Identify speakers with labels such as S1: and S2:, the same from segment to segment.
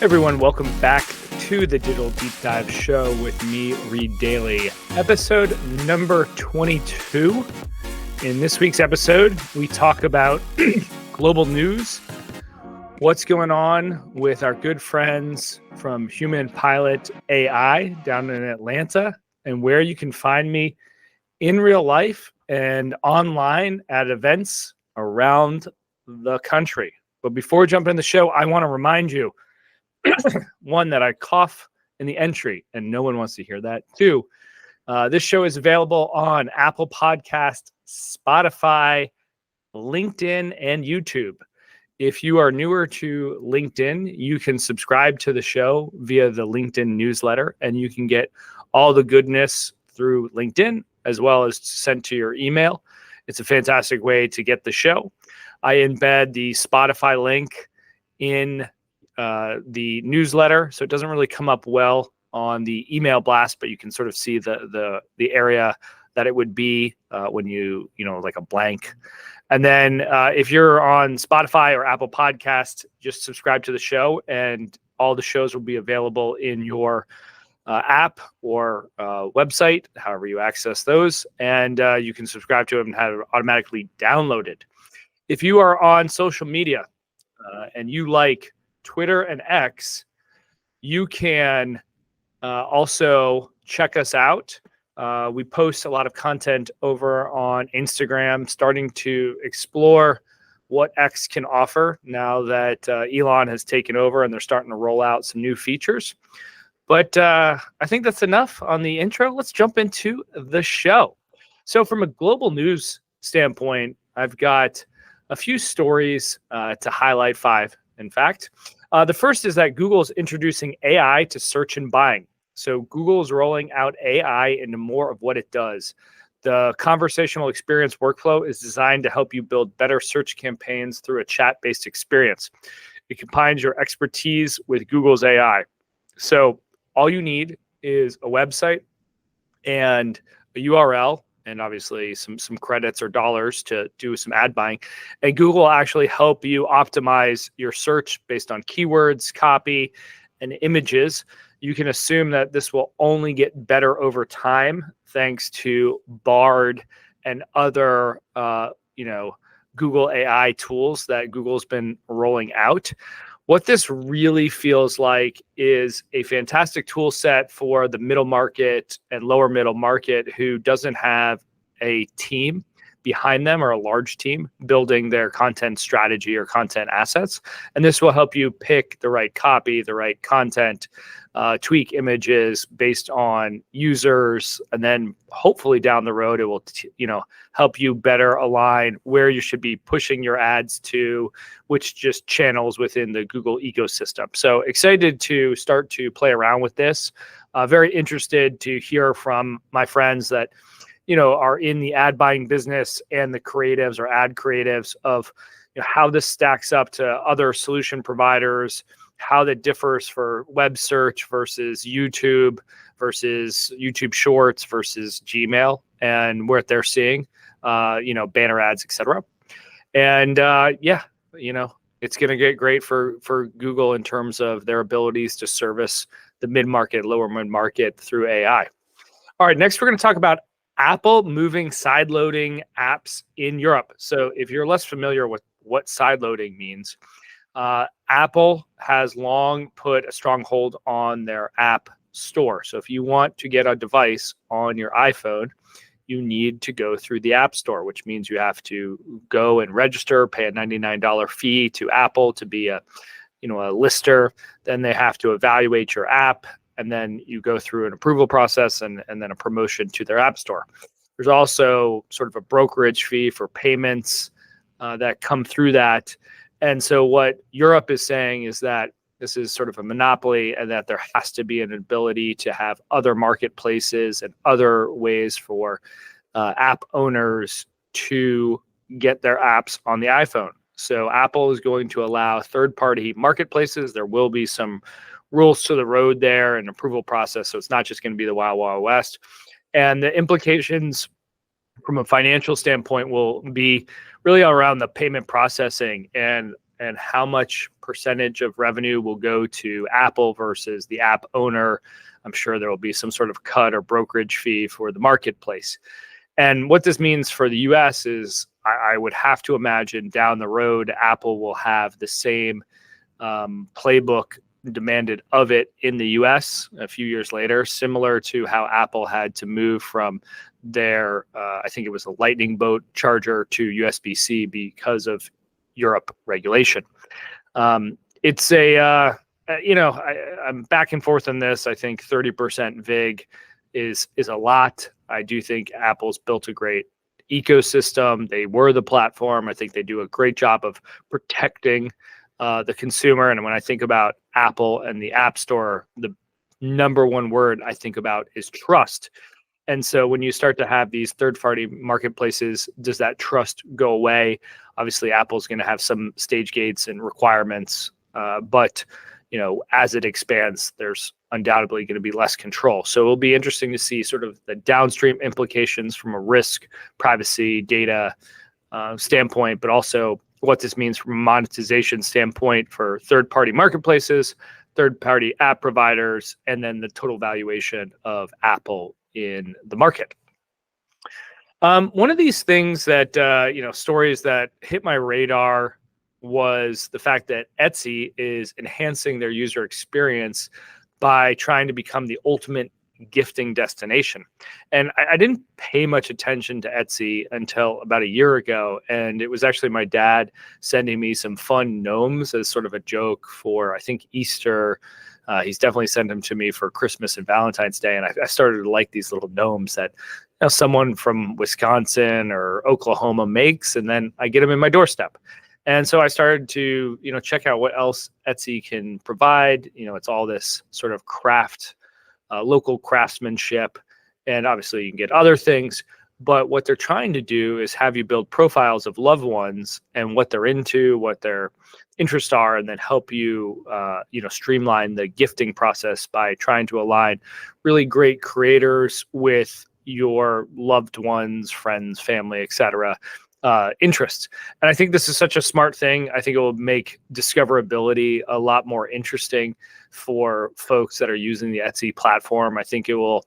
S1: Everyone, welcome back to the Digital Deep Dive Show with me, Reed Daly. Episode number 22. In this week's episode, we talk about global news, what's going on with our good friends from Human Pilot AI down in Atlanta, and where you can find me in real life and online at events around the country. But before we jump into the show, I want to remind you, one, that I cough in the entry, and no one wants to hear that. Two, this show is available on Apple Podcast, Spotify, LinkedIn, and YouTube. If you are newer to LinkedIn, you can subscribe to the show via the LinkedIn newsletter, and you can get all the goodness through LinkedIn as well as sent to your email. It's a fantastic way to get the show. I embed the Spotify link in the newsletter, so it doesn't really come up well on the email blast, but you can sort of see the area that it would be when you like a blank. And then if you're on Spotify or Apple Podcast, just subscribe to the show, and all the shows will be available in your app or website, however you access those, and you can subscribe to them and have it automatically downloaded. If you are on social media and you like Twitter and X, you can also check us out. We post a lot of content over on Instagram, starting to explore what X can offer now that Elon has taken over and they're starting to roll out some new features. But I think that's enough on the intro. Let's jump into the show. So from a global news standpoint, I've got a few stories to highlight, five, in fact. The first is that Google is introducing AI to search and buying. So Google is rolling out AI into more of what it does. The conversational experience workflow is designed to help you build better search campaigns through a chat-based experience. It combines your expertise with Google's AI. So all you need is a website and a URL, and obviously some credits or dollars to do some ad buying. And Google will actually help you optimize your search based on keywords, copy, and images. You can assume that this will only get better over time thanks to Bard and other Google AI tools that Google's been rolling out. What this really feels like is a fantastic tool set for the middle market and lower middle market who doesn't have a team behind them or a large team building their content strategy or content assets. And this will help you pick the right copy, the right content, tweak images based on users, and then hopefully down the road it will help you better align where you should be pushing your ads to, which just channels within the Google ecosystem. So excited to start to play around with this. Very interested to hear from my friends that are in the ad buying business and the creatives or ad creatives of how this stacks up to other solution providers, how that differs for web search versus YouTube Shorts versus Gmail, and what they're seeing, banner ads, etc. And it's going to get great for Google in terms of their abilities to service the mid-market, lower mid-market through AI. All right, next we're going to talk about Apple moving sideloading apps in Europe. So if you're less familiar with what sideloading means, Apple has long put a strong hold on their app store. So if you want to get a device on your iPhone, you need to go through the App Store, which means you have to go and register, pay a $99 fee to Apple to be a lister. Then they have to evaluate your app, and then you go through an approval process and then a promotion to their App Store. There's also sort of a brokerage fee for payments that come through that. And so what Europe is saying is that this is sort of a monopoly, and that there has to be an ability to have other marketplaces and other ways for app owners to get their apps on the iPhone. So Apple is going to allow third-party marketplaces. There will be some rules to the road there and approval process. So it's not just going to be the Wild Wild West. And the implications from a financial standpoint will be really around the payment processing and and how much percentage of revenue will go to Apple versus the app owner. I'm sure there will be some sort of cut or brokerage fee for the marketplace. And what this means for the US is I would have to imagine down the road, Apple will have the same playbook demanded of it in the US a few years later, similar to how Apple had to move from their, I think it was a Lightning bolt charger to USB-C because of Europe regulation. It's I'm back and forth on this. I think 30% VIG is a lot. I do think Apple's built a great ecosystem. They were the platform. I think they do a great job of protecting the consumer. And when I think about Apple and the App Store, the number one word I think about is trust. And so when you start to have these third-party marketplaces, does that trust go away? Obviously, Apple's going to have some stage gates and requirements, but as it expands, there's undoubtedly going to be less control. So it'll be interesting to see sort of the downstream implications from a risk, privacy, data standpoint, but also what this means from a monetization standpoint for third-party marketplaces, third-party app providers, and then the total valuation of Apple in the market. One of these things that, stories that hit my radar was the fact that Etsy is enhancing their user experience by trying to become the ultimate gifting destination. And I didn't pay much attention to Etsy until about a year ago. And it was actually my dad sending me some fun gnomes as sort of a joke for, I think, Easter. He's definitely sent them to me for Christmas and Valentine's Day. And I started to like these little gnomes that someone from Wisconsin or Oklahoma makes, and then I get them in my doorstep. And so I started to, check out what else Etsy can provide. It's all this sort of craft, local craftsmanship, and obviously you can get other things. But what they're trying to do is have you build profiles of loved ones and what they're into, what their interests are, and then help you, streamline the gifting process by trying to align really great creators with your loved ones, friends, family, etc. Interests. And I think this is such a smart thing. I think it will make discoverability a lot more interesting for folks that are using the Etsy platform. I think it will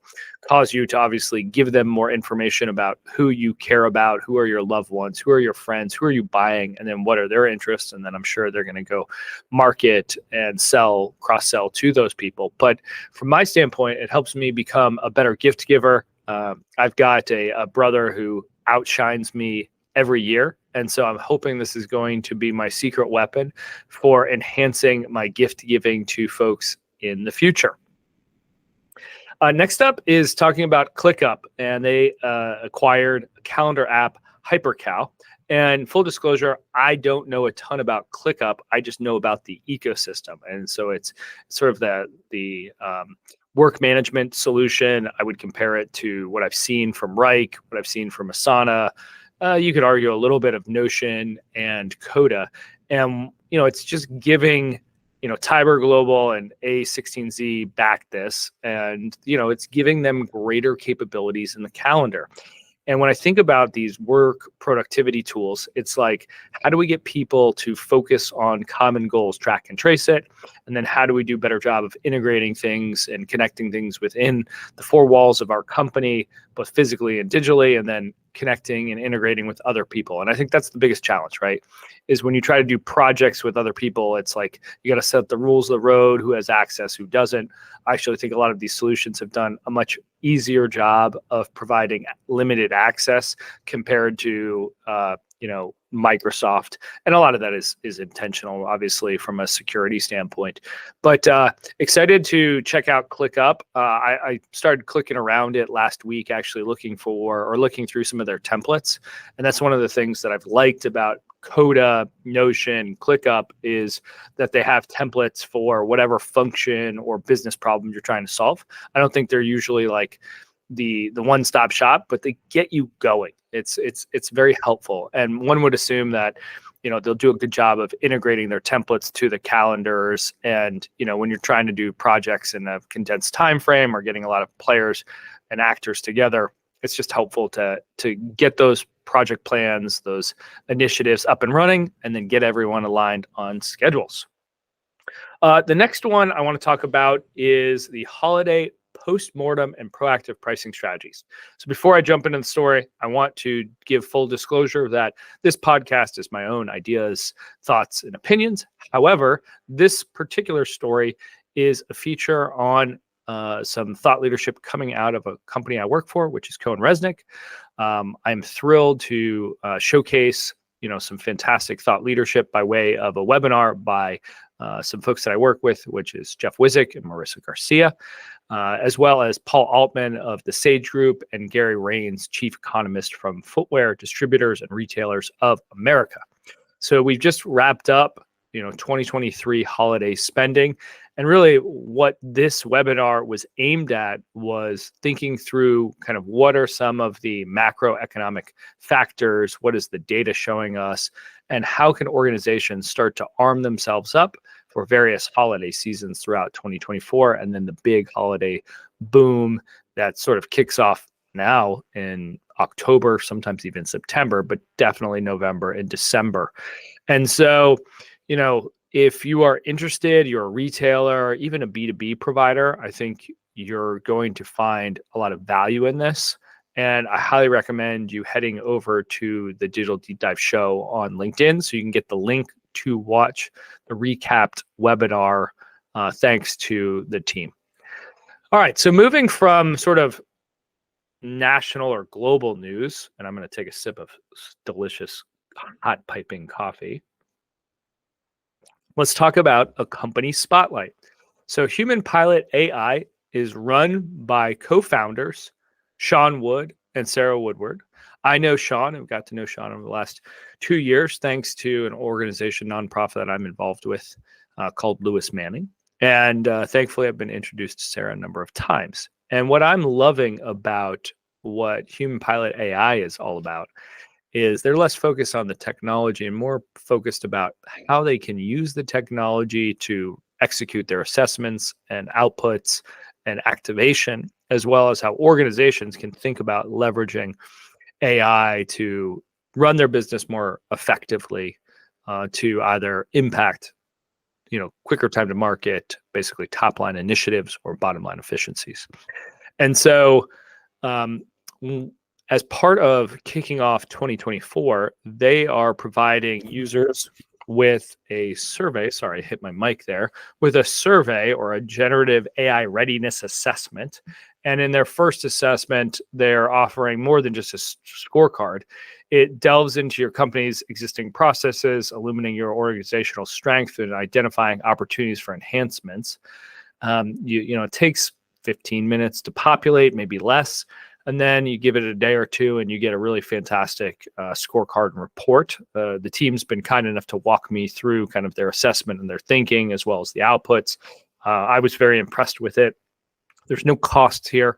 S1: cause you to obviously give them more information about who you care about, who are your loved ones, who are your friends, who are you buying, and then what are their interests. And then I'm sure they're going to go market and sell, cross-sell to those people. But from my standpoint, it helps me become a better gift giver. I've got a brother who outshines me every year. And so I'm hoping this is going to be my secret weapon for enhancing my gift giving to folks in the future. Next up is talking about ClickUp, and they acquired a calendar app, HyperCal. And full disclosure, I don't know a ton about ClickUp. I just know about the ecosystem. And so it's sort of the work management solution. I would compare it to what I've seen from Reich, what I've seen from Asana. You could argue a little bit of Notion and Coda. And, it's just giving, Tiber Global and A16Z back this. And, it's giving them greater capabilities in the calendar. And when I think about these work productivity tools, it's like, how do we get people to focus on common goals, track and trace it? And then how do we do a better job of integrating things and connecting things within the four walls of our company, both physically and digitally, and then connecting and integrating with other people? And I think that's the biggest challenge, right? Is when you try to do projects with other people, it's like you got to set the rules of the road, who has access, who doesn't. I actually think a lot of these solutions have done a much easier job of providing limited access compared to, Microsoft. And a lot of that is intentional, obviously, from a security standpoint. But excited to check out ClickUp. I started clicking around it last week, actually looking through some of their templates. And that's one of the things that I've liked about Coda, Notion, ClickUp is that they have templates for whatever function or business problem you're trying to solve. I don't think they're usually like the one-stop shop, but they get you going. It's very helpful. And one would assume that, they'll do a good job of integrating their templates to the calendars. And, when you're trying to do projects in a condensed time frame or getting a lot of players and actors together, it's just helpful to get those project plans, those initiatives up and running, and then get everyone aligned on schedules. The next one I want to talk about is the holiday post-mortem and proactive pricing strategies. So before I jump into the story, I want to give full disclosure that this podcast is my own ideas, thoughts, and opinions. However, this particular story is a feature on some thought leadership coming out of a company I work for, which is Cohen Resnick. I'm thrilled to showcase some fantastic thought leadership by way of a webinar by some folks that I work with, which is Jeff Wizik and Marissa Garcia, as well as Paul Altman of the Sage Group and Gary Rains, chief economist from Footwear Distributors and Retailers of America. So we've just wrapped up 2023 holiday spending. And really what this webinar was aimed at was thinking through kind of what are some of the macroeconomic factors, what is the data showing us, and how can organizations start to arm themselves up for various holiday seasons throughout 2024, and then the big holiday boom that sort of kicks off now in October, sometimes even September, but definitely November and December. And so, if you are interested, you're a retailer, even a B2B provider, I think you're going to find a lot of value in this. And I highly recommend you heading over to the Digital Deep Dive show on LinkedIn so you can get the link to watch the recapped webinar thanks to the team. All right, so moving from sort of national or global news, and I'm going to take a sip of delicious hot piping coffee. Let's talk about a company spotlight. So Human Pilot AI is run by co-founders Sean Wood and Sarah Woodward. I know Sean. I've got to know Sean over the last 2 years thanks to an organization, nonprofit that I'm involved with called Lewis Manning. And thankfully, I've been introduced to Sarah a number of times. And what I'm loving about what Human Pilot AI is all about is they're less focused on the technology and more focused about how they can use the technology to execute their assessments and outputs and activation, as well as how organizations can think about leveraging AI to run their business more effectively, to either impact, quicker time to market, basically top line initiatives or bottom line efficiencies. And so, as part of kicking off 2024, they are providing users with a survey. Sorry, I hit my mic there. With a survey or a generative AI readiness assessment. And in their first assessment, they're offering more than just a scorecard. It delves into your company's existing processes, illuminating your organizational strength and identifying opportunities for enhancements. It takes 15 minutes to populate, maybe less. And then you give it a day or two and you get a really fantastic scorecard and report. The team's been kind enough to walk me through kind of their assessment and their thinking, as well as the outputs. I was very impressed with it. There's no costs here.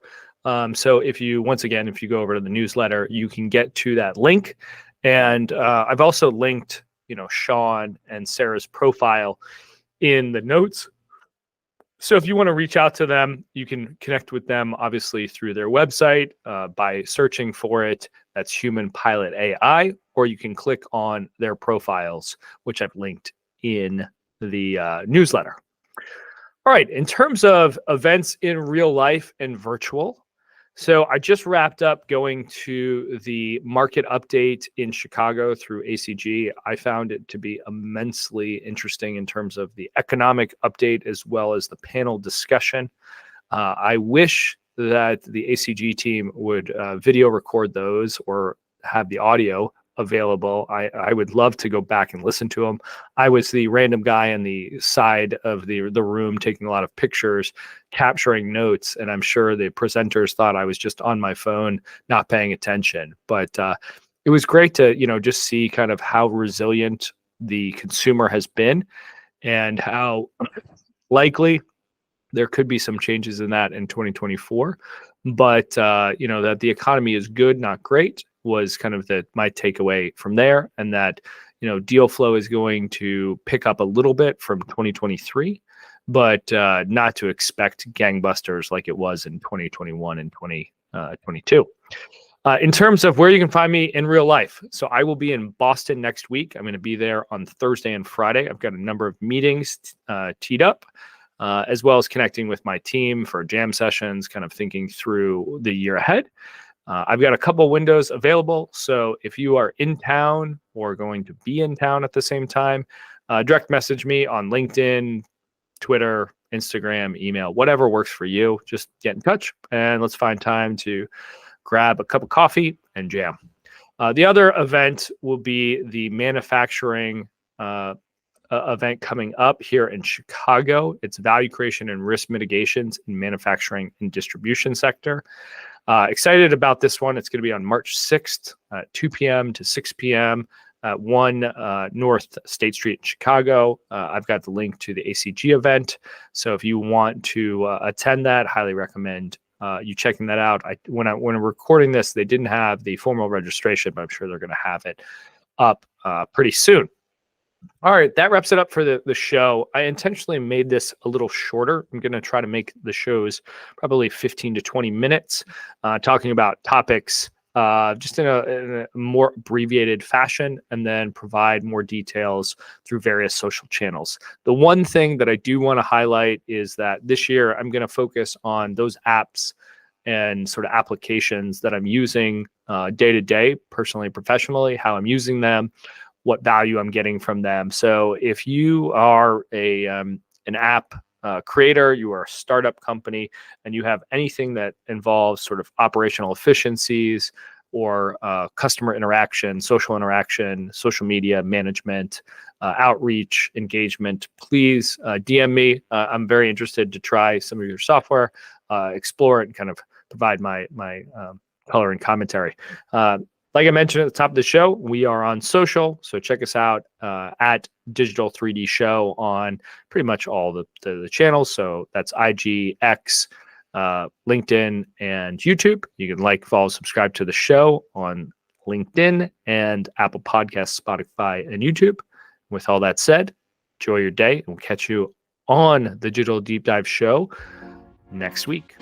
S1: So if you go over to the newsletter, you can get to that link. And I've also linked, Sean and Sarah's profile in the notes. So if you want to reach out to them, you can connect with them, obviously, through their website by searching for it. That's Human Pilot AI, or you can click on their profiles, which I've linked in the newsletter. All right, in terms of events in real life and virtual, so I just wrapped up going to the market update in Chicago through ACG. I found it to be immensely interesting in terms of the economic update as well as the panel discussion. I wish that the ACG team would video record those or have the audio available. I would love to go back and listen to them. I was the random guy on the side of the room taking a lot of pictures, capturing notes, and I'm sure the presenters thought I was just on my phone, not paying attention. But it was great to, just see kind of how resilient the consumer has been and how likely there could be some changes in that in 2024. But, that the economy is good, not great, was kind of my takeaway from there. And that, deal flow is going to pick up a little bit from 2023, but not to expect gangbusters like it was in 2021 and 2022. In terms of where you can find me in real life, so I will be in Boston next week. I'm going to be there on Thursday and Friday. I've got a number of meetings teed up, as well as connecting with my team for jam sessions, kind of thinking through the year ahead. I've got a couple windows available. So if you are in town or going to be in town at the same time, direct message me on LinkedIn, Twitter, Instagram, email, whatever works for you. Just get in touch and let's find time to grab a cup of coffee and jam. The other event will be the manufacturing event coming up here in Chicago. It's value creation and risk mitigations in manufacturing and distribution sector. Excited about this one. It's going to be on March 6th, 2 p.m. to 6 p.m. at 1 North State Street in Chicago. I've got the link to the ACG event. So if you want to attend that, highly recommend you checking that out. When I'm recording this, they didn't have the formal registration, but I'm sure they're going to have it up pretty soon. All right, that wraps it up for the show. I intentionally made this a little shorter. I'm going to try to make the shows probably 15 to 20 minutes, talking about topics just in a more abbreviated fashion, and then provide more details through various social channels. The one thing that I do want to highlight is that this year I'm going to focus on those apps and sort of applications that I'm using day to day, personally, professionally, how I'm using them, what value I'm getting from them. So if you are an app creator, you are a startup company, and you have anything that involves sort of operational efficiencies or customer interaction, social media management, outreach, engagement, please DM me. I'm very interested to try some of your software, explore it, and kind of provide my color and commentary. Like I mentioned at the top of the show, we are on social, so check us out at Digital 3D Show on pretty much all the channels. So that's IG, X, LinkedIn, and YouTube. You can like, follow, subscribe to the show on LinkedIn and Apple Podcasts, Spotify, and YouTube. With all that said, enjoy your day, and we'll catch you on the Digital Deep Dive Show next week.